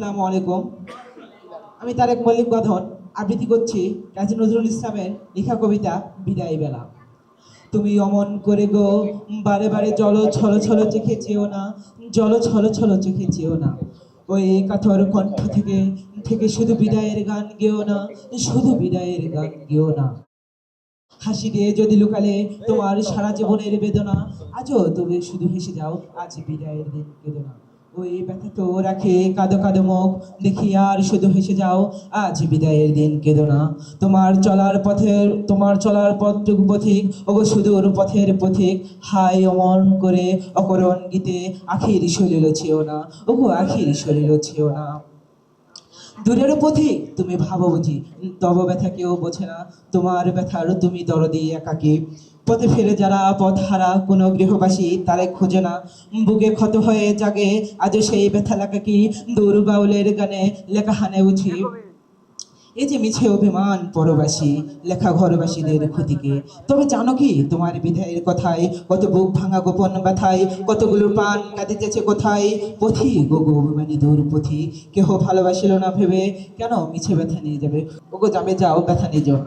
আসসালামু আলাইকুম। আমি তারেক মল্লিক বাঁধন আবৃত্তি করছি কাজী নজরুল ইসলামের লেখা কবিতা বিদায় বেলা। তুমি অমন করে গো বারে বারে জল ছল ছল চোখে চেয়েও না, জল ছল ছল চোখে চেয়েও না। ওই কাতর কণ্ঠ থেকে থেকে শুধু বিদায়ের গান গেও না, শুধু বিদায়ের গান গেও না। হাসি দিয়ে যদি লুকালে তোমার সারা জীবনের বেদনা, আজও তুমি শুধু হেসে যাও, আজ বিদায়ের দিন কেঁদো না। ওই ব্যথা তো রাখে কাঁদো কাঁদো মুখ দেখি আর শুধু হেসে যাও, আজ বিদায়ের দিন কেঁদো না। তোমার চলার পথটুকু পথিক, ওগো সুদূর পথের পথিক, হাই অমন করে অকরণ গীতে আখির শরীর ছেও না, ওগো আখির শরীর ছেও না। দূরের পথিক তুমি ভাবো বুঝি, তব ব্যথা কেউ বোঝে না, তোমার ব্যথার তুমি দরদি একাকী। পথে ফিরে যারা পথ হারা কোনো গৃহবাসী তারে খোঁজে না, বুকে ক্ষত হয়ে জাগে আজও সেই ব্যথা লাগাকি। দূর বাউলের গানে লেখা হানে উঠি, এই যে মিছে অভিমান পরবাসী, লেখা ঘরবাসীদের ক্ষতিকে। তবে জানো কি তোমার বিদায়ের কথায় কত বুক ভাঙা গোপন ব্যথায় কতগুলো প্রাণ কাঁদিতেছে কোথায়। পথিক ওগো অভিমানী দূর পথিক, কেহ ভালোবাসিল না ভেবে কেন মিছে ব্যথা নিয়ে যাবে, ওগো যাবে যাও ব্যথা নিয়ে যাও।